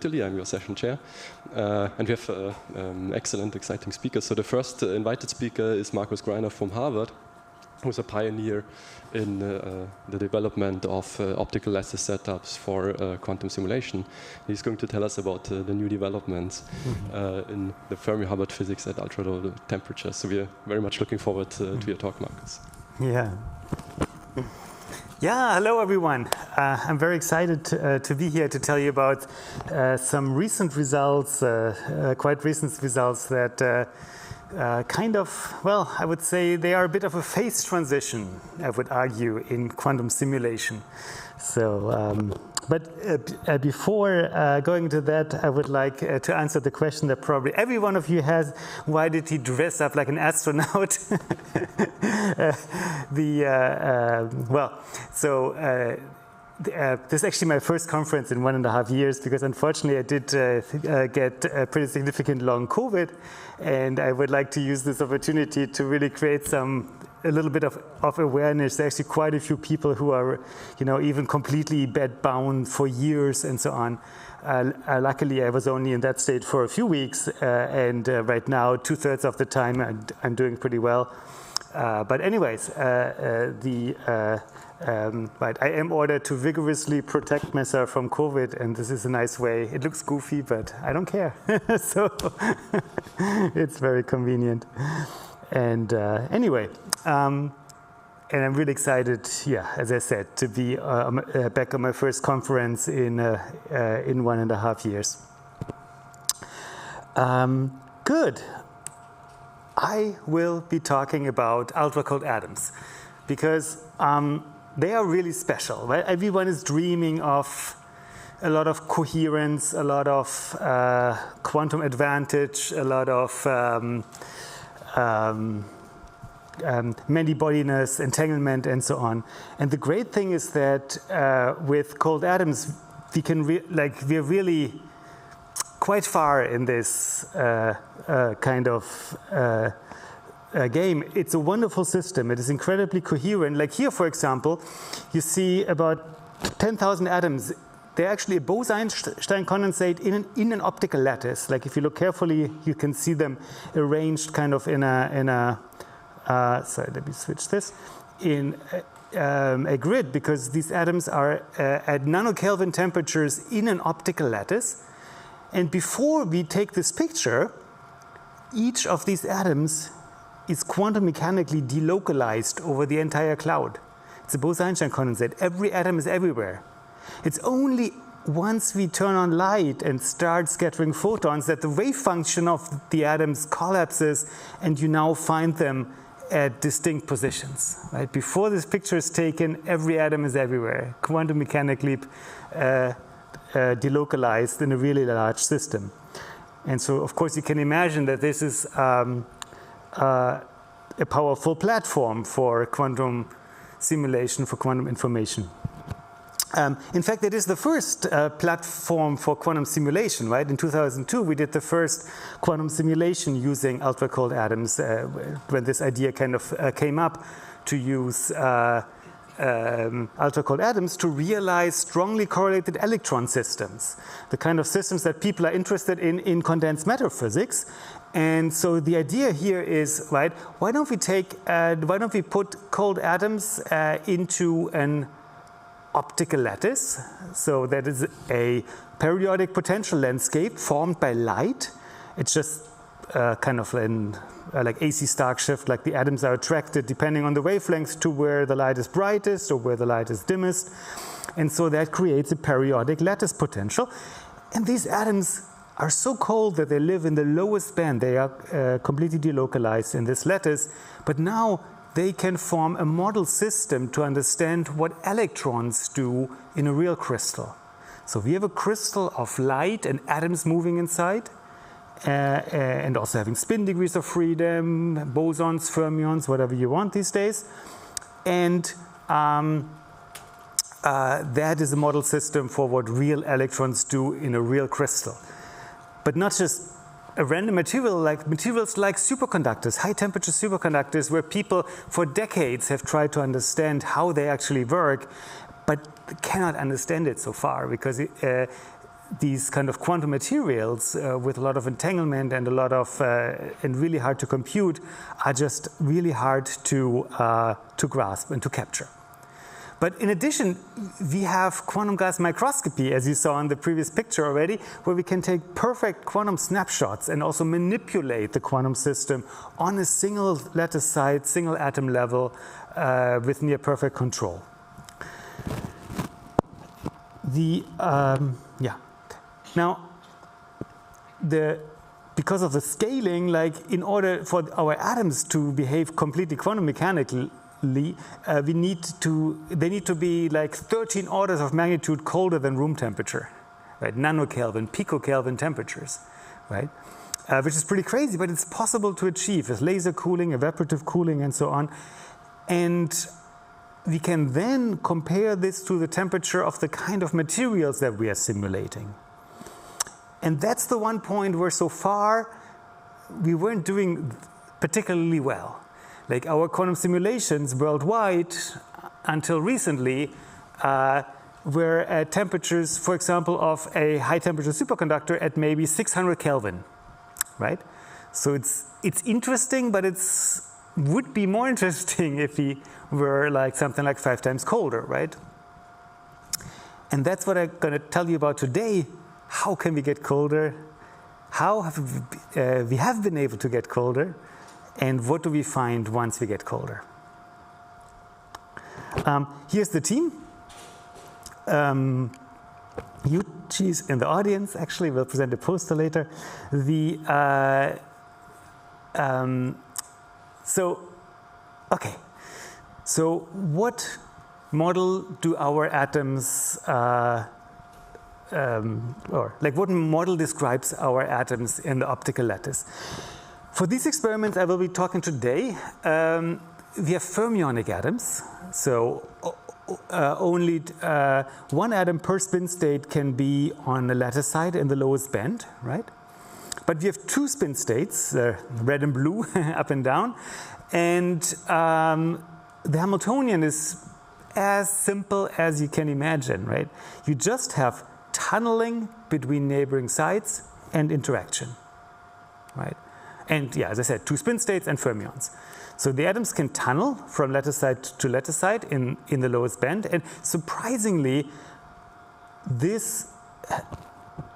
Italy. I'm your session chair. And we have excellent, exciting speakers. So the first invited speaker is Markus Greiner from Harvard, who's a pioneer in the development of optical lattice setups for quantum simulation. He's going to tell us about the new developments in the Fermi-Hubbard physics at ultra-low temperatures. So we're very much looking forward to your talk, Markus. Yeah. Yeah, hello everyone. I'm very excited to be here to tell you about some recent results, quite recent results that kind of, well, I would say they are a bit of a phase transition, I would argue, in quantum simulation. So, but before going to that, I would like to answer the question that probably every one of you has: why did he dress up like an astronaut? This is actually my first conference in 1.5 years, because unfortunately I did get a pretty significant long COVID, and I would like to use this opportunity to really create a little bit of awareness. There's actually quite a few people who are, even completely bed-bound for years and so on. Luckily, I was only in that state for a few weeks, and right now, 2/3 of the time, I'm doing pretty well. But anyways, but I am ordered to vigorously protect myself from COVID, and this is a nice way. It looks goofy, but I don't care. So it's very convenient. And anyway, and I'm really excited, yeah, as I said, to be back on my first conference in 1.5 years. Good. I will be talking about ultra-cold atoms, because they are really special, right? Everyone is dreaming of a lot of coherence, a lot of quantum advantage, a lot of many-bodiness, entanglement, and so on. And the great thing is that with cold atoms, we can we're really quite far in this kind of game. It's a wonderful system. It is incredibly coherent. Like here, for example, you see about 10,000 atoms. They're actually a Bose-Einstein condensate in an optical lattice. Like if you look carefully, you can see them arranged kind of in a sorry, let me switch this. In a grid, because these atoms are at nanokelvin temperatures in an optical lattice. And before we take this picture, each of these atoms is quantum mechanically delocalized over the entire cloud. It's a Bose-Einstein condensate. Every atom is everywhere. It's only once we turn on light and start scattering photons that the wave function of the atoms collapses, and you now find them at distinct positions. Right? Before this picture is taken, every atom is everywhere, quantum mechanically delocalized in a really large system. And so, of course, you can imagine that this is a powerful platform for quantum simulation, for quantum information. In fact, it is the first platform for quantum simulation, right? In 2002, we did the first quantum simulation using ultra-cold atoms when this idea kind of came up to use ultra-cold atoms to realize strongly correlated electron systems, the kind of systems that people are interested in condensed matter physics. And so the idea here is, right, why don't we put cold atoms into an optical lattice? So that is a periodic potential landscape formed by light. It's just kind of like AC Stark shift, like the atoms are attracted depending on the wavelength to where the light is brightest or where the light is dimmest. And so that creates a periodic lattice potential. And these atoms are so cold that they live in the lowest band. They are completely delocalized in this lattice. But now they can form a model system to understand what electrons do in a real crystal. So we have a crystal of light and atoms moving inside, and also having spin degrees of freedom, bosons, fermions, whatever you want these days. And that is a model system for what real electrons do in a real crystal. But not just a random material, like materials like superconductors, high temperature superconductors, where people for decades have tried to understand how they actually work, but cannot understand it so far, because these kind of quantum materials with a lot of entanglement and a lot of and really hard to compute are just really hard to grasp and to capture. But in addition, we have quantum gas microscopy, as you saw in the previous picture already, where we can take perfect quantum snapshots and also manipulate the quantum system on a single lattice site, single atom level with near perfect control. Now, because of the scaling, like in order for our atoms to behave completely quantum mechanically, they need to be like 13 orders of magnitude colder than room temperature, right? Nanokelvin, picokelvin temperatures, right? Which is pretty crazy, but it's possible to achieve with laser cooling, evaporative cooling, and so on. And we can then compare this to the temperature of the kind of materials that we are simulating. And that's the one point where so far we weren't doing particularly well. Like our quantum simulations worldwide until recently were at temperatures, for example, of a high temperature superconductor at maybe 600 Kelvin, right? So it's interesting, but would be more interesting if we were like something like 5 times colder, right? And that's what I'm going to tell you about today. How can we get colder? How have we have been able to get colder? And what do we find once we get colder? Here's the team. Yuchi's in the audience. Actually, we'll present a poster later. So what model do our atoms what model describes our atoms in the optical lattice? For these experiments I will be talking today, we have fermionic atoms. So only one atom per spin state can be on the lattice side in the lowest band, right? But we have 2 spin states, red and blue, up and down. And the Hamiltonian is as simple as you can imagine, right? You just have tunneling between neighboring sites and interaction, right? And yeah, as I said, 2 spin states and fermions. So the atoms can tunnel from lattice site to lattice site in the lowest band. And surprisingly, this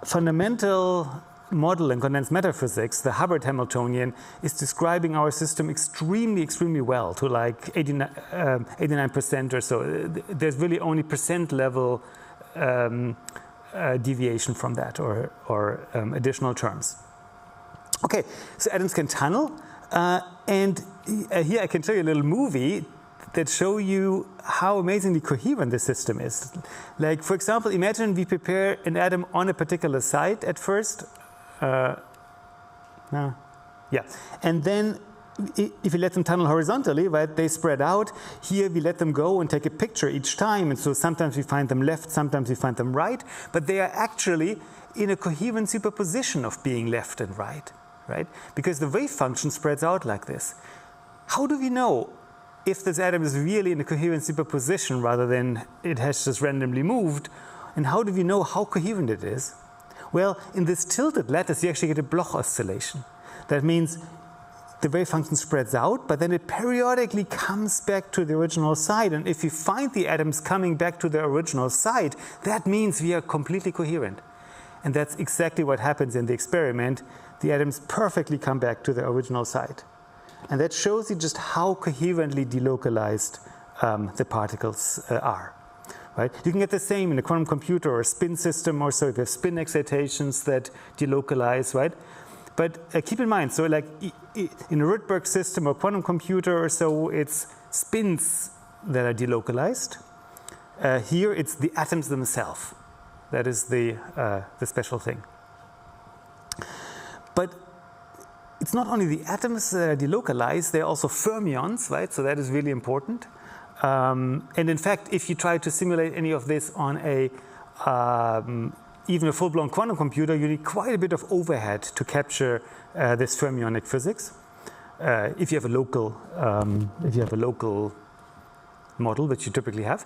fundamental model in condensed matter physics, the Hubbard Hamiltonian, is describing our system extremely, extremely well, to like 89% or so. There's really only percent level deviation from that or additional terms. Okay, so atoms can tunnel, and here I can show you a little movie that show you how amazingly coherent the system is. Like, for example, imagine we prepare an atom on a particular site at first. And then if we let them tunnel horizontally, right, they spread out. Here we let them go and take a picture each time. And so sometimes we find them left, sometimes we find them right. But they are actually in a coherent superposition of being left and right? Because the wave function spreads out like this. How do we know if this atom is really in a coherent superposition rather than it has just randomly moved? And how do we know how coherent it is? Well, in this tilted lattice, you actually get a Bloch oscillation. That means the wave function spreads out, but then it periodically comes back to the original site. And if you find the atoms coming back to the original site, that means we are completely coherent. And that's exactly what happens in the experiment. The atoms perfectly come back to the original site. And that shows you just how coherently delocalized the particles are. Right? You can get the same in a quantum computer or a spin system or so. If you have spin excitations that delocalize, right? But keep in mind, so like in a Rydberg system or quantum computer or so, it's spins that are delocalized. Here it's the atoms themselves. That is the special thing. But it's not only the atoms that are delocalized, they're also fermions, right? So that is really important. And in fact, if you try to simulate any of this on even a full-blown quantum computer, you need quite a bit of overhead to capture this fermionic physics. If you have a local model, which you typically have,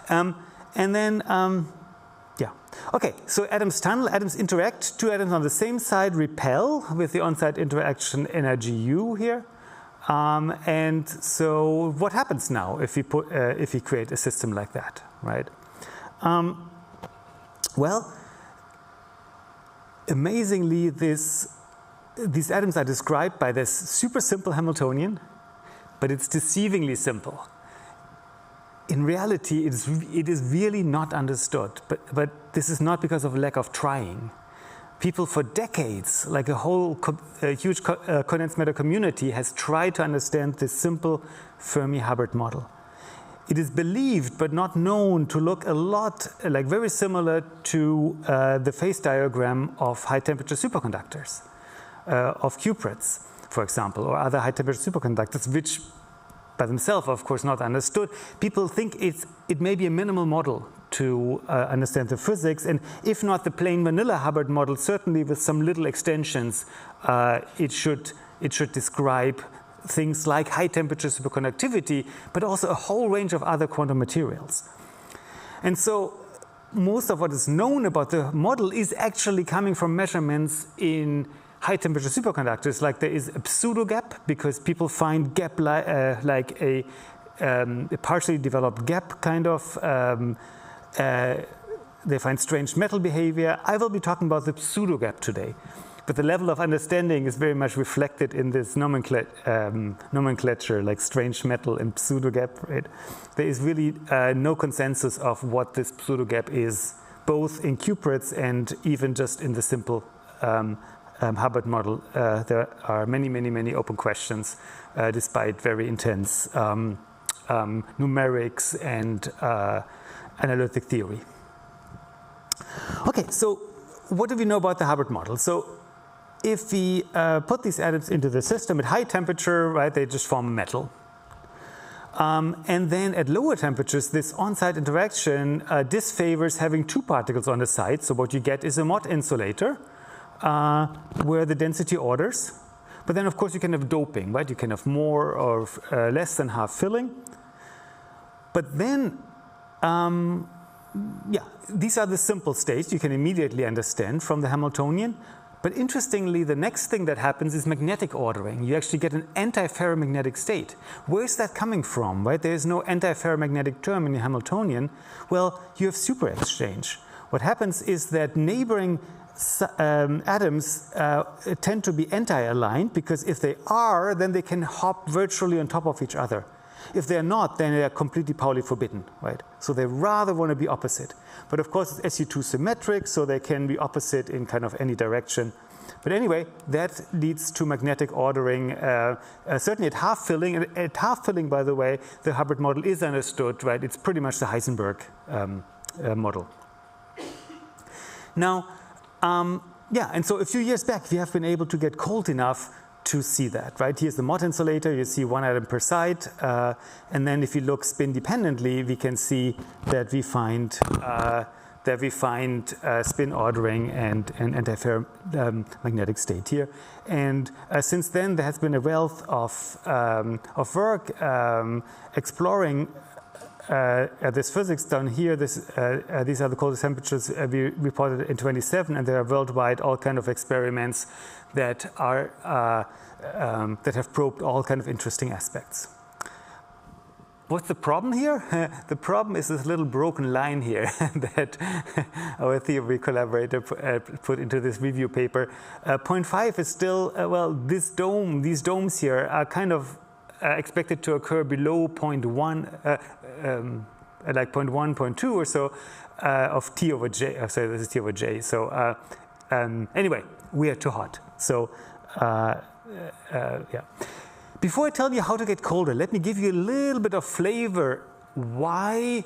and then Okay, so atoms tunnel, atoms interact, two atoms on the same side repel with the on-site interaction energy U here. And so what happens now if we create a system like that, right? Well, amazingly, these atoms are described by this super simple Hamiltonian, but it's deceivingly simple. In reality, it is really not understood, but this is not because of lack of trying. People for decades, like a whole huge condensed matter community, has tried to understand this simple Fermi-Hubbard model. It is believed, but not known, to look a lot like very similar to the phase diagram of high-temperature superconductors, of cuprates, for example, or other high-temperature superconductors, which by themselves, of course, not understood. People think it may be a minimal model to understand the physics, and if not the plain vanilla Hubbard model, certainly with some little extensions, it should describe things like high-temperature superconductivity, but also a whole range of other quantum materials. And so most of what is known about the model is actually coming from measurements in high-temperature superconductors. Like there is a pseudo-gap, because people find gap like a partially developed gap kind of. They find strange metal behavior. I will be talking about the pseudo-gap today. But the level of understanding is very much reflected in this nomenclature, like strange metal and pseudo-gap, right? There is really no consensus of what this pseudo-gap is, both in cuprates and even just in the simple Hubbard model. There are many open questions, despite very intense numerics and analytic theory. Okay, so what do we know about the Hubbard model? So if we put these atoms into the system at high temperature, right, they just form metal. And then at lower temperatures, this on-site interaction disfavors having two particles on the side. So what you get is a Mott insulator, where the density orders. But then, of course, you can have doping, right? You can have more or less than half filling. But then, these are the simple states you can immediately understand from the Hamiltonian. But interestingly, the next thing that happens is magnetic ordering. You actually get an anti-ferromagnetic state. Where is that coming from, right? There is no anti-ferromagnetic term in the Hamiltonian. Well, you have super exchange. What happens is that neighboring atoms tend to be anti-aligned, because if they are, then they can hop virtually on top of each other. If they're not, then they are completely Pauli forbidden, right? So they rather want to be opposite. But of course, it's SU2 symmetric, so they can be opposite in kind of any direction. But anyway, that leads to magnetic ordering, certainly at half filling. And at half filling, by the way, the Hubbard model is understood, right? It's pretty much the Heisenberg model. Now, and so a few years back, we have been able to get cold enough to see that, right? Here's the Mott insulator. You see one atom per side. And then if you look spin dependently, we can see that we find spin ordering and anti-ferromagnetic state here. And since then, there has been a wealth of work exploring this physics done here. These are the coldest temperatures we reported in 27, and there are worldwide all kind of experiments that are that have probed all kind of interesting aspects. What's the problem here? The problem is this little broken line here that our theory collaborator put into this review paper. 0.5 is still, these domes here are kind of expected to occur below 0.1, like 0.1, 0.2 or so of T over J. Sorry, this is T over J. So anyway, we are too hot. So Before I tell you how to get colder, let me give you a little bit of flavor. Why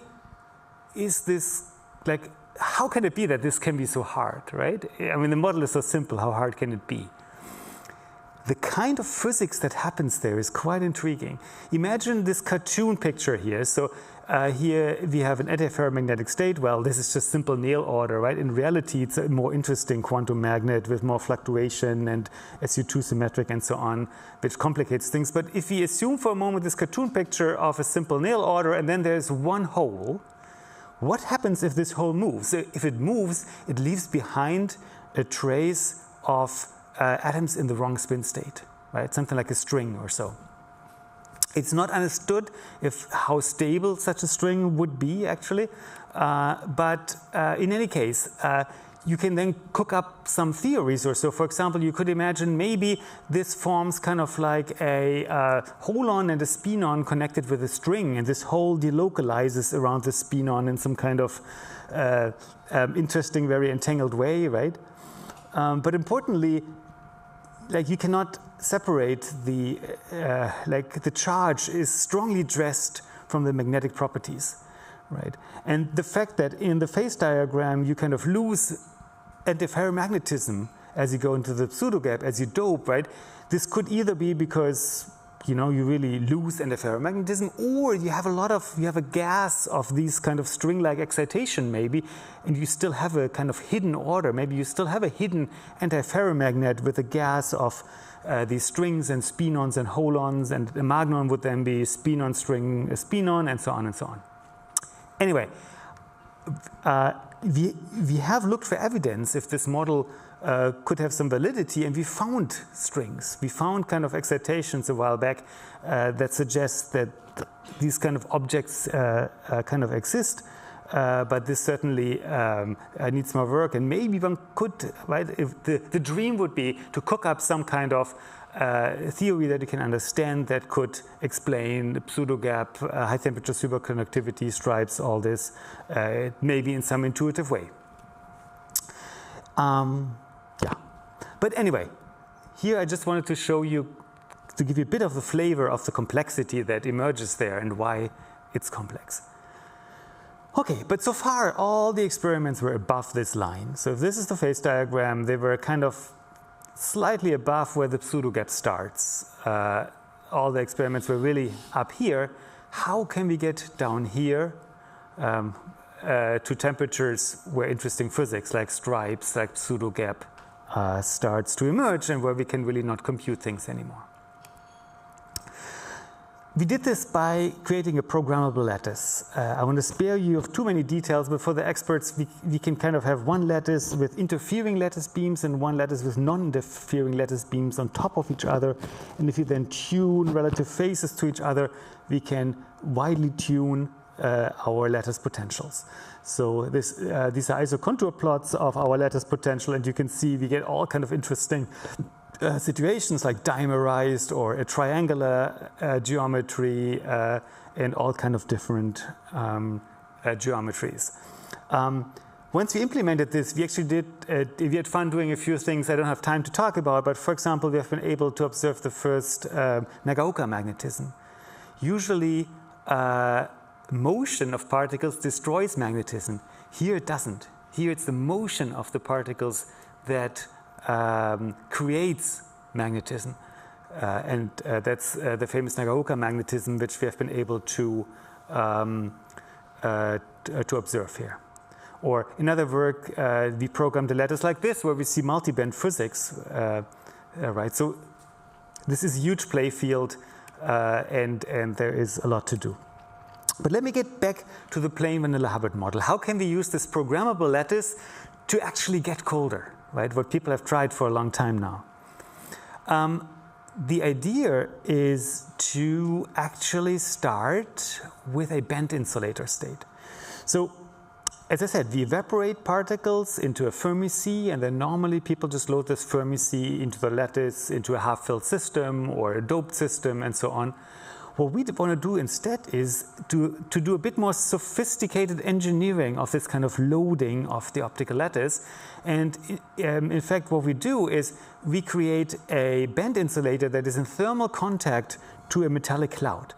is this, like, how can it be that this can be so hard, right? I mean, the model is so simple. How hard can it be? The kind of physics that happens there is quite intriguing. Imagine this cartoon picture here. So here we have an antiferromagnetic state. Well, this is just simple Néel order, right? In reality, it's a more interesting quantum magnet with more fluctuation and SU2 symmetric and so on, which complicates things. But if we assume for a moment this cartoon picture of a simple Néel order, and then there's one hole, what happens if this hole moves? So if it moves, it leaves behind a trace of atoms in the wrong spin state, right? Something like a string or so. It's not understood how stable such a string would be, actually. But in any case, you can then cook up some theories or so. For example, you could imagine maybe this forms kind of like a holon and a spinon connected with a string, and this hole delocalizes around the spinon in some kind of interesting, very entangled way, right? But importantly, like you cannot separate the charge is strongly dressed from the magnetic properties, right? And the fact that in the phase diagram you kind of lose antiferromagnetism as you go into the pseudogap, as you dope, right? This could either be because you really lose antiferromagnetism, or you have a gas of these kind of string-like excitation maybe, and you still have a kind of hidden order. Maybe you still have a hidden antiferromagnet with a gas of these strings and spinons and holons, and the magnon would then be spinon string spinon, and so on and so on. Anyway, we have looked for evidence if this model could have some validity, and we found strings. We found kind of excitations a while back that suggest that these kind of objects kind of exist, but this certainly needs more work. And maybe one could, right? If the dream would be to cook up some kind of theory that you can understand that could explain the pseudogap, high temperature superconductivity, stripes, all this, maybe in some intuitive way. Yeah. But anyway, here I just wanted to show you, to give you a bit of the flavor of the complexity that emerges there and why it's complex. Okay, but so far all the experiments were above this line. So if this is the phase diagram, they were kind of slightly above where the pseudogap starts. All the experiments were really up here. How can we get down here to temperatures where interesting physics like stripes, like pseudogap starts to emerge, and where we can really not compute things anymore? We did this by creating a programmable lattice. I want to spare you of too many details, but for the experts, we can kind of have one lattice with interfering lattice beams and one lattice with non-interfering lattice beams on top of each other. And if you then tune relative phases to each other, we can widely tune our lattice potentials. So these are isocontour plots of our lattice potential, and you can see we get all kind of interesting situations like dimerized or a triangular geometry and all kind of different geometries. Once we implemented this, we actually we had fun doing a few things I don't have time to talk about, but for example, we have been able to observe the first Nagaoka magnetism. Usually, motion of particles destroys magnetism. Here it doesn't. Here it's the motion of the particles that creates magnetism, and that's the famous Nagaoka magnetism, which we have been able to observe here. Or in other work, we programmed a lattice like this, where we see multiband physics, right? So this is a huge play field, and there is a lot to do. But let me get back to the plain vanilla Hubbard model. How can we use this programmable lattice to actually get colder? Right, what people have tried for a long time now. The idea is to actually start with a band insulator state. So, as I said, we evaporate particles into a Fermi sea, and then normally people just load this Fermi sea into the lattice, into a half-filled system or a doped system, and so on. What we want to do instead is to do a bit more sophisticated engineering of this kind of loading of the optical lattice. And in fact, what we do is we create a band insulator that is in thermal contact to a metallic cloud.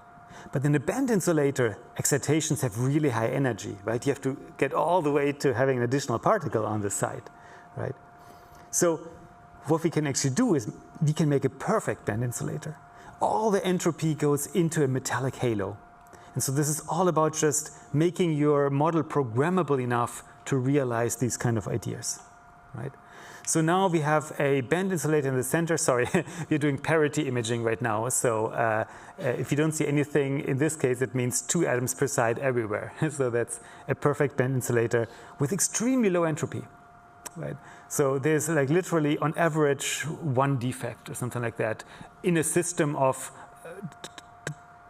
But in the band insulator, excitations have really high energy, right? You have to get all the way to having an additional particle on the side, right? So what we can actually do is we can make a perfect band insulator. All the entropy goes into a metallic halo. And so this is all about just making your model programmable enough to realize these kind of ideas, right? So now we have a band insulator in the center. Sorry, we're doing parity imaging right now. So if you don't see anything, in this case, it means 2 atoms per side everywhere. So that's a perfect band insulator with extremely low entropy, right? So there's like literally on average 1 defect or something like that in a system of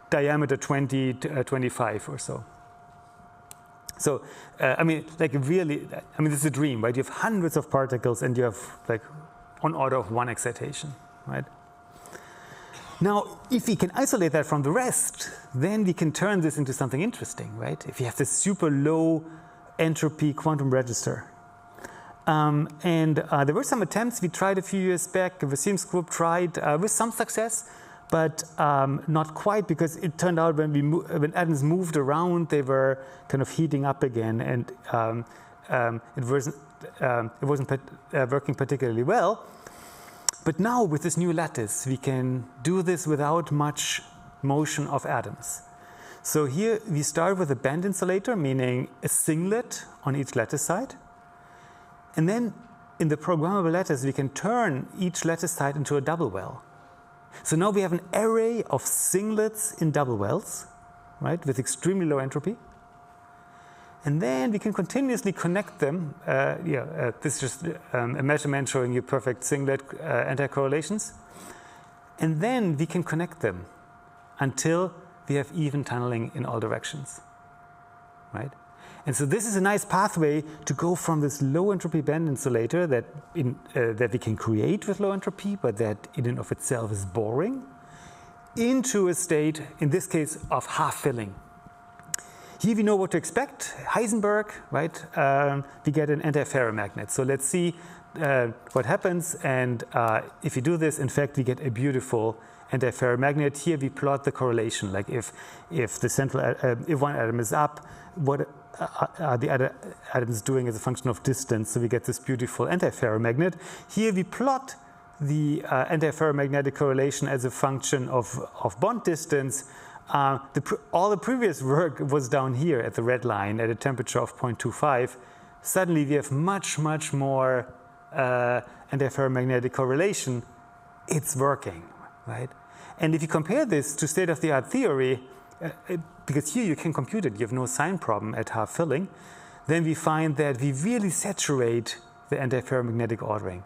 diameter 20 to 25 or so. So, I mean, like really, I mean, this is a dream, right? You have hundreds of particles and you have like on order of 1 excitation, right? Now, if we can isolate that from the rest, then we can turn this into something interesting, right? If you have this super low entropy quantum register. There were some attempts we tried a few years back. QSim's group tried with some success, but not quite, because it turned out when atoms moved around, they were kind of heating up again, and it wasn't working particularly well. But now with this new lattice, we can do this without much motion of atoms. So here we start with a band insulator, meaning a singlet on each lattice side. And then in the programmable lattice, we can turn each lattice side into a double well. So now we have an array of singlets in double wells, right, with extremely low entropy. And then we can continuously connect them. This is just a measurement showing you perfect singlet anti-correlations. And then we can connect them until we have even tunneling in all directions, right? And so this is a nice pathway to go from this low entropy band insulator that we can create with low entropy, but that in and of itself is boring, into a state, in this case, of half filling. Here we know what to expect. Heisenberg, right? We get an antiferromagnet. So let's see what happens. And if you do this, in fact, we get a beautiful antiferromagnet. Here we plot the correlation. Like if the central, if one atom is up, what are the other atoms doing as a function of distance? So we get this beautiful antiferromagnet. Here we plot the antiferromagnetic correlation as a function of bond distance. All the previous work was down here at the red line at a temperature of 0.25. Suddenly we have much, much more antiferromagnetic correlation. It's working, right? And if you compare this to state-of-the-art theory, because here you can compute it, you have no sign problem at half filling, then we find that we really saturate the antiferromagnetic ordering.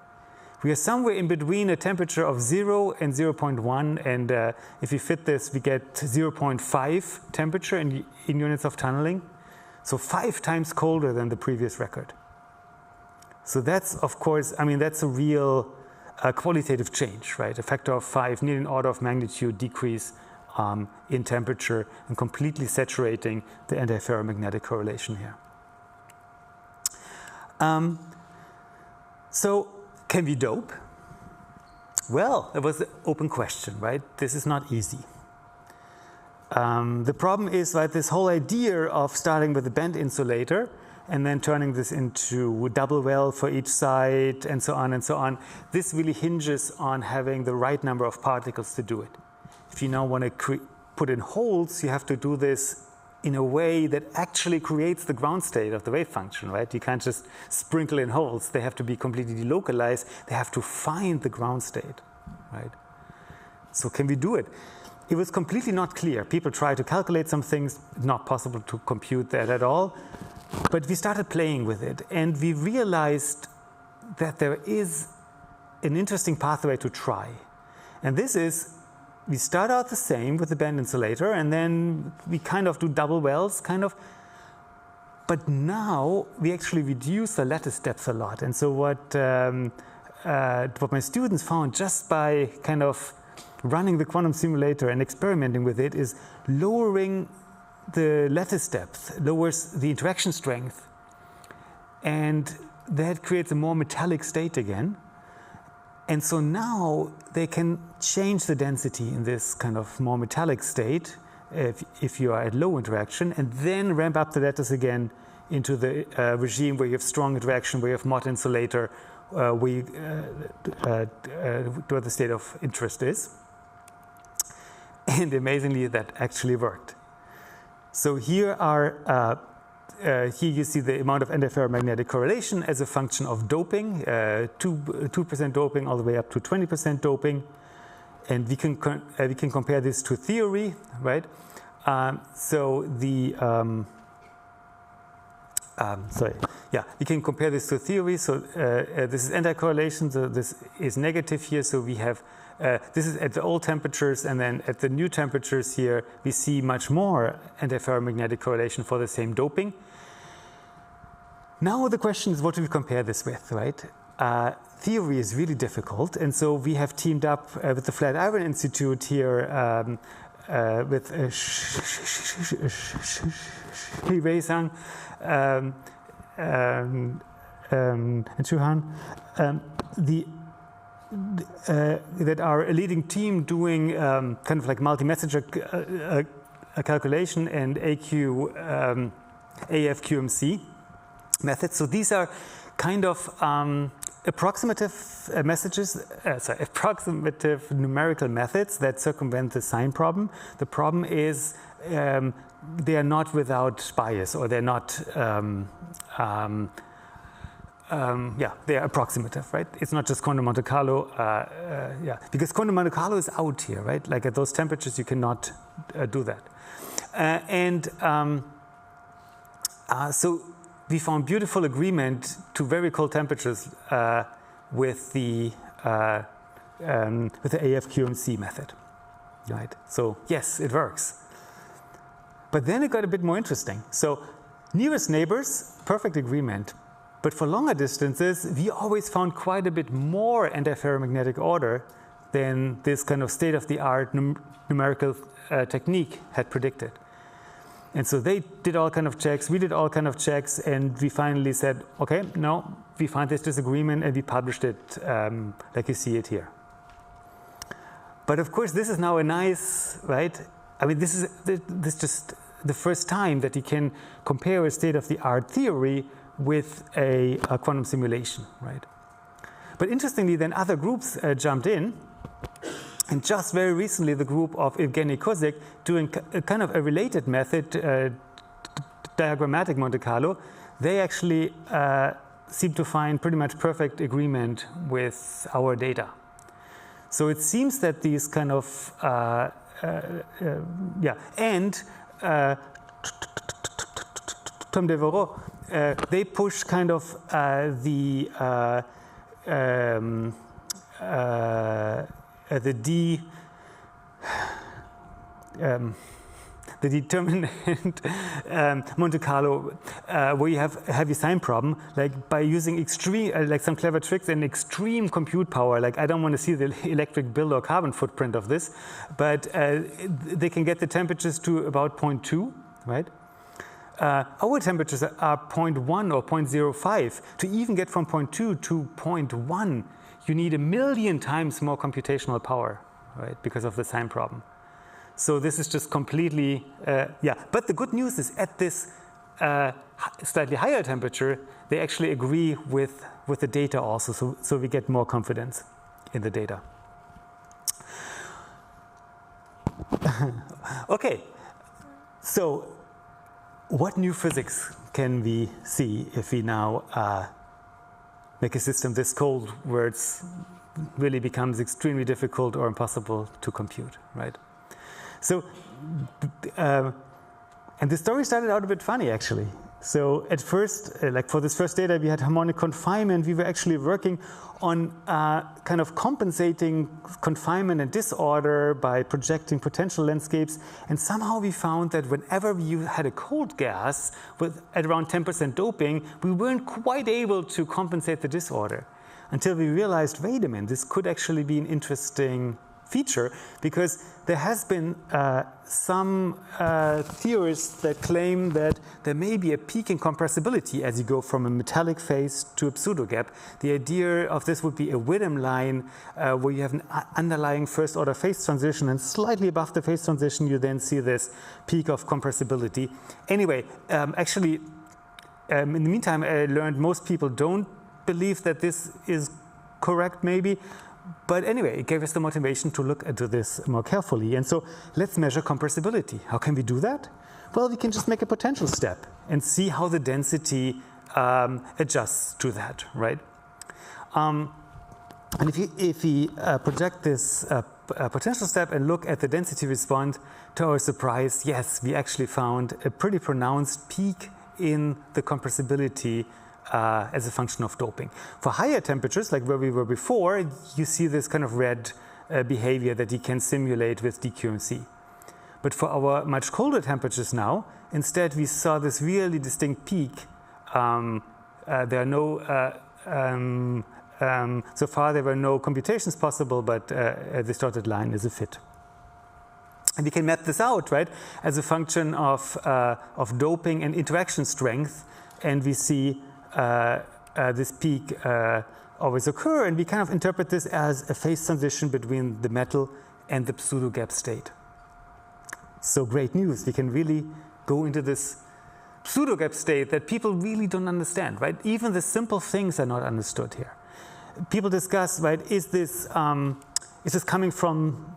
We are somewhere in between a temperature of 0 and 0.1, and if we fit this, we get 0.5 temperature in units of tunneling, so 5 times colder than the previous record. So that's, of course, I mean, that's a real qualitative change, right? A factor of 5, nearly an order of magnitude decrease in temperature, and completely saturating the antiferromagnetic correlation here. So can we dope? Well, it was an open question, right? This is not easy. The problem is, right, this whole idea of starting with a band insulator and then turning this into a double well for each side and so on and so on, this really hinges on having the right number of particles to do it. If you now want to put in holes, you have to do this in a way that actually creates the ground state of the wave function, right? You can't just sprinkle in holes. They have to be completely delocalized. They have to find the ground state, right? So can we do it? It was completely not clear. People tried to calculate some things, not possible to compute that at all. But we started playing with it, and we realized that there is an interesting pathway to try. And this is, we start out the same with the band insulator, and then we kind of do double wells, kind of. But now we actually reduce the lattice depth a lot. And so what my students found just by kind of running the quantum simulator and experimenting with it is lowering the lattice depth, lowers the interaction strength. And that creates a more metallic state again. And so now they can change the density in this kind of more metallic state if you are at low interaction, and then ramp up the lattice again into the regime where you have strong interaction, where you have mod insulator, where the state of interest is. And amazingly, that actually worked. So here are here you see the amount of antiferromagnetic correlation as a function of doping, 2% doping all the way up to 20% doping. And we can compare this to theory, right? We can compare this to theory. So this is anti-correlation, so this is negative here. So we have, this is at the old temperatures, and then at the new temperatures here, we see much more antiferromagnetic correlation for the same doping. Now the question is, what do we compare this with, right? Theory is really difficult, and so we have teamed up with the Flatiron Institute here with Wei-Sang and Chuhan, that are a leading team doing kind of like multi-messenger calculation and AF-QMC methods. So these are kind of approximative approximative numerical methods that circumvent the sign problem. The problem is they are not without bias, or they're not, they are approximative, right? It's not just quantum Monte Carlo, because quantum Monte Carlo is out here, right? Like at those temperatures, you cannot do that. So we found beautiful agreement to very cold temperatures with the AF-QMC method, right? So yes, it works. But then it got a bit more interesting. So nearest neighbors, perfect agreement. But for longer distances, we always found quite a bit more antiferromagnetic order than this kind of state-of-the-art numerical technique had predicted. And so they did all kind of checks, we did all kind of checks, and we finally said, okay, no, we find this disagreement, and we published it like you see it here. But of course, this is now a nice, right? I mean, this is just the first time that you can compare a state-of-the-art theory with a quantum simulation, right? But interestingly, then other groups jumped in. And just very recently, the group of Evgeny Kozik doing a kind of a related method, diagrammatic Monte Carlo, they actually seem to find pretty much perfect agreement with our data. So it seems that these kind of, and Tom Devereaux, they push kind of the determinant Monte Carlo, where you have a heavy sign problem, like by using extreme, like some clever tricks and extreme compute power. Like I don't want to see the electric bill or carbon footprint of this, but they can get the temperatures to about 0.2, right? Our temperatures are 0.1 or 0.05. To even get from 0.2 to 0.1, you need 1,000,000 times more computational power, right, because of the sign problem. So this is just completely, But the good news is at this slightly higher temperature, they actually agree with the data also, so we get more confidence in the data. Okay, so what new physics can we see if we now make a system this cold where it really becomes extremely difficult or impossible to compute, right? So, and the story started out a bit funny, actually. So at first, like for this first data, we had harmonic confinement. We were actually working on kind of compensating confinement and disorder by projecting potential landscapes. And somehow we found that whenever you had a cold gas at around 10% doping, we weren't quite able to compensate the disorder until we realized, wait a minute, this could actually be an interesting feature, because there has been some theorists that claim that there may be a peak in compressibility as you go from a metallic phase to a pseudogap. The idea of this would be a Widom line where you have an underlying first order phase transition, and slightly above the phase transition you then see this peak of compressibility. Anyway, actually in the meantime I learned most people don't believe that this is correct, maybe. But anyway, it gave us the motivation to look into this more carefully. And so let's measure compressibility. How can we do that? Well, we can just make a potential step. and see how the density adjusts to that, right? And if we project this potential step and look at the density response, to our surprise, yes, we actually found a pretty pronounced peak in the compressibility as a function of doping. For higher temperatures, like where we were before, you see this kind of red behavior that you can simulate with DQMC. But for our much colder temperatures now, instead we saw this really distinct peak. There are no, so far there were no computations possible, but this dotted line is a fit. And we can map this out, right, as a function of doping and interaction strength, and we see this peak always occur, and we kind of interpret this as a phase transition between the metal and the pseudo-gap state. So great news, we can really go into this pseudo-gap state that people really don't understand, right? Even the simple things are not understood here. People discuss, right, is this coming from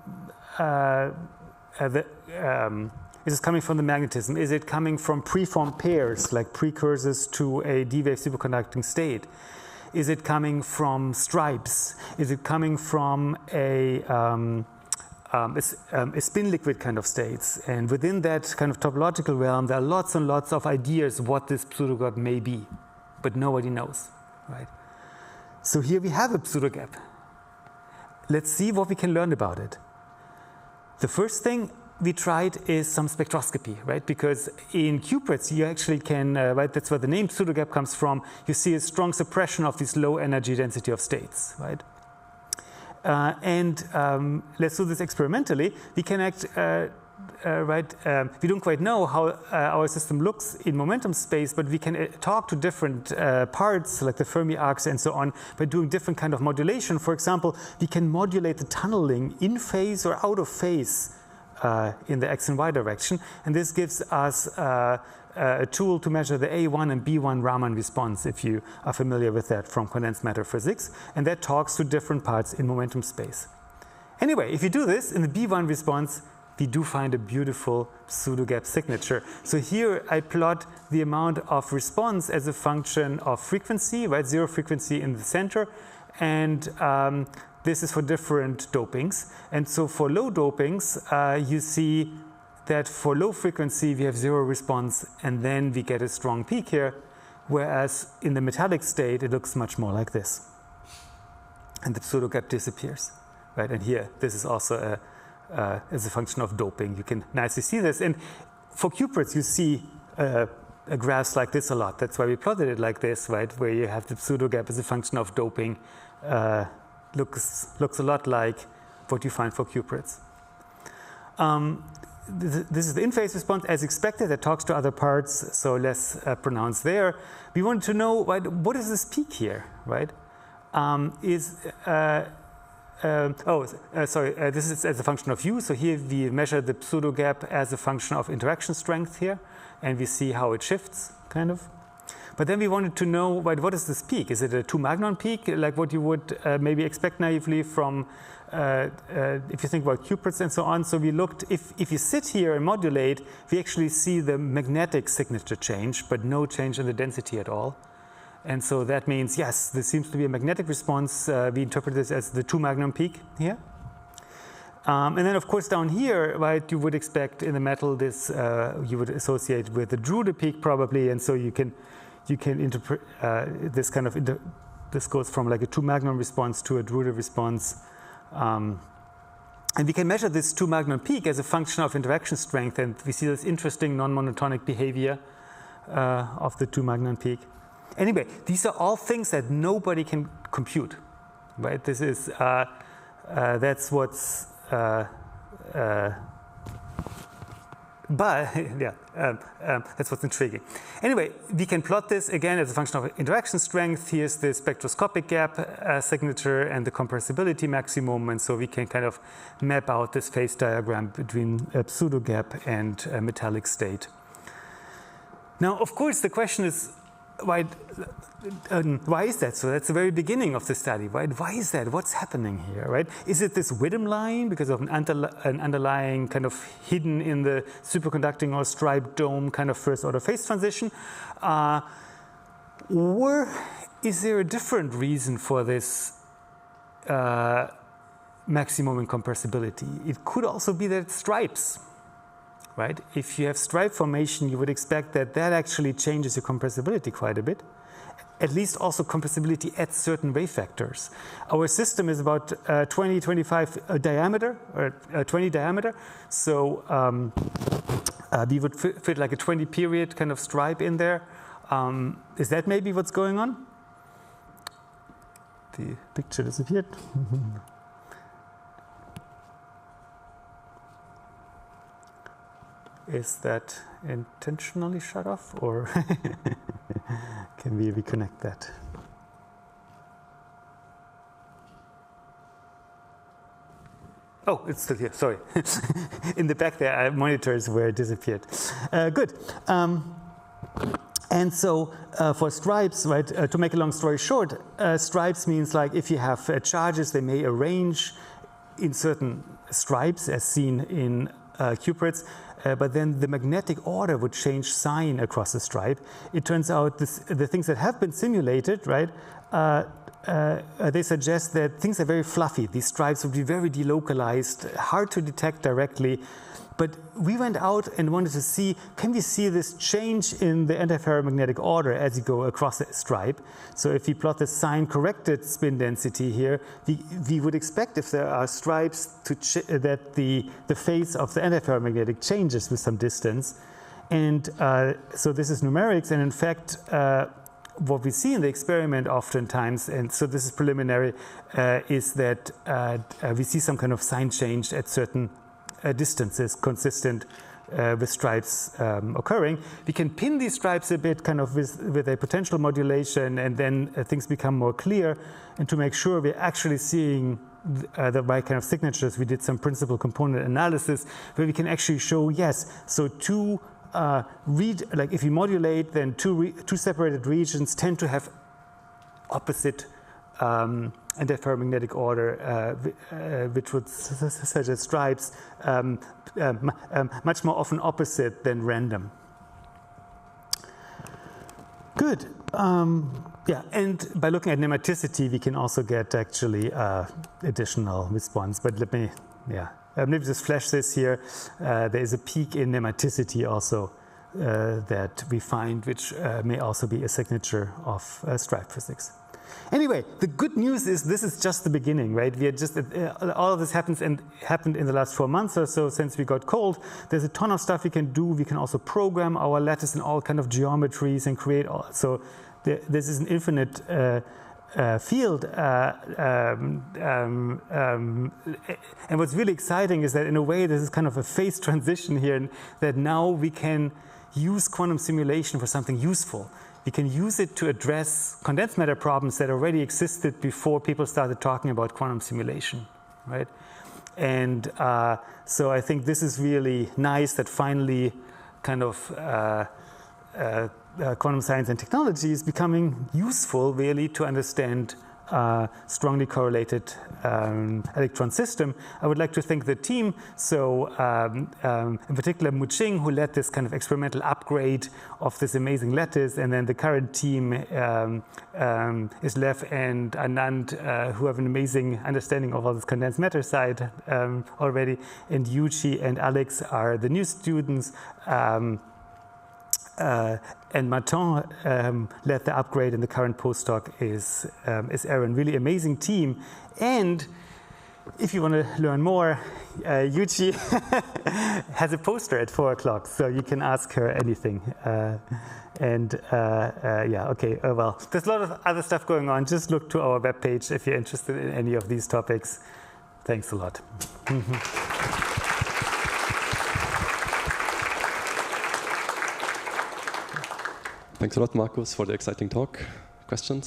is this coming from the magnetism? Is it coming from preformed pairs, like precursors to a D-wave superconducting state? Is it coming from stripes? Is it coming from a spin liquid kind of states? And within that kind of topological realm, there are lots and lots of ideas what this pseudogap may be, but nobody knows, right? So here we have a pseudogap. Let's see what we can learn about it. The first thing we tried is some spectroscopy, right? Because in cuprates, you actually can, right, that's where the name pseudogap comes from. You see a strong suppression of this low energy density of states, right? Let's do this experimentally. We can act, we don't quite know how our system looks in momentum space, but we can talk to different parts, like the Fermi arcs and so on, by doing different kind of modulation. For example, we can modulate the tunneling in phase or out of phase in the x and y direction, and this gives us a tool to measure the A1 and B1 Raman response, if you are familiar with that from condensed matter physics, and that talks to different parts in momentum space. Anyway, if you do this in the B1 response, we do find a beautiful pseudogap signature. So here I plot the amount of response as a function of frequency, right? Zero frequency in the center, and this is for different dopings. And so for low dopings, you see that for low frequency we have zero response, and then we get a strong peak here, whereas in the metallic state it looks much more like this. And the pseudogap disappears, right? And here, this is also as a function of doping. You can nicely see this. And for cuprates, you see graphs like this a lot. That's why we plotted it like this, right? Where you have the pseudogap as a function of doping. Looks a lot like what you find for cuprates. This is the in-phase response as expected. That talks to other parts, so less pronounced there. We wanted to know, right, what is this peak here, right? This is as a function of u. So here we measure the pseudogap as a function of interaction strength here, and we see how it shifts, kind of. But then we wanted to know, right, what is this peak? Is it a 2 magnon peak, like what you would maybe expect naively from, if you think about cuprates and so on? So we looked, if you sit here and modulate, we actually see the magnetic signature change, but no change in the density at all. And so that means, yes, this seems to be a magnetic response. We interpret this as the 2 magnon peak here. And then, of course, down here, right, you would expect in the metal this you would associate with the Drude peak probably, and so you can interpret this kind of this goes from like a 2 magnon response to a Drude response, and we can measure this 2 magnon peak as a function of interaction strength, and we see this interesting non-monotonic behavior of the 2 magnon peak. Anyway, these are all things that nobody can compute, right? This is that's what's that's what's intriguing. Anyway, we can plot this again as a function of interaction strength. Here's the spectroscopic gap signature and the compressibility maximum, and so we can kind of map out this phase diagram between a pseudogap and a metallic state. Now, of course, the question is, why is that? So that's the very beginning of the study, right? Why is that? What's happening here, right? Is it this Widom line because of an underlying kind of hidden in the superconducting or striped dome kind of first order phase transition? Or is there a different reason for this maximum incompressibility? It could also be that it's stripes, right? If you have stripe formation, you would expect that that actually changes your compressibility quite a bit. At least also compressibility at certain wave vectors. Our system is about 20, 25 diameter, or 20 diameter. So we would fit like a 20 period kind of stripe in there. Is that maybe what's going on? The picture disappeared. Is that intentionally shut off, or can we reconnect that? Oh, it's still here, sorry. In the back there, monitors were disappeared. Good. And so for stripes, right, to make a long story short, stripes means like if you have charges, they may arrange in certain stripes as seen in cuprates, but then the magnetic order would change sign across the stripe. It turns out the things that have been simulated, right, they suggest that things are very fluffy. These stripes would be very delocalized, hard to detect directly. But we went out and wanted to see, can we see this change in the antiferromagnetic order as you go across the stripe? So if we plot the sign-corrected spin density here, we would expect if there are stripes that the phase of the antiferromagnetic changes with some distance. And so this is numerics, and in fact, what we see in the experiment oftentimes, and so this is preliminary, is that we see some kind of sign change at certain distances consistent with stripes occurring. We can pin these stripes a bit kind of with a potential modulation, and then things become more clear. And to make sure we're actually seeing the right kind of signatures, we did some principal component analysis where we can actually show, yes, so like if you modulate, then two separated regions tend to have opposite antiferromagnetic order, which would suggest stripes much more often opposite than random. Good. Yeah, and by looking at nematicity, we can also get actually additional response. But let me, maybe just flash this here. There is a peak in nematicity also that we find, which may also be a signature of stripe physics. Anyway, the good news is this is just the beginning, right? We are just all of this happened in the last 4 months or so since we got cold. There's a ton of stuff we can do. We can also program our lattice in all kind of geometries and create all. So this is an infinite field. And what's really exciting is that in a way this is kind of a phase transition here, and that now we can use quantum simulation for something useful. We can use it to address condensed matter problems that already existed before people started talking about quantum simulation, right? And so I think this is really nice that finally kind of quantum science and technology is becoming useful really to understand strongly correlated electron system. I would like to thank the team. So in particular, Mu-Ching, who led this kind of experimental upgrade of this amazing lattice, and then the current team is Lev and Anand, who have an amazing understanding of all this condensed matter side already. And Yuji and Alex are the new students. And Martin led the upgrade, and the current postdoc is Aaron. Really amazing team. And if you want to learn more, Yuji has a poster at 4 o'clock, so you can ask her anything. Yeah, okay, well, there's a lot of other stuff going on. Just look to our webpage if you're interested in any of these topics. Thanks a lot. Thanks a lot, Markus, for the exciting talk. Questions?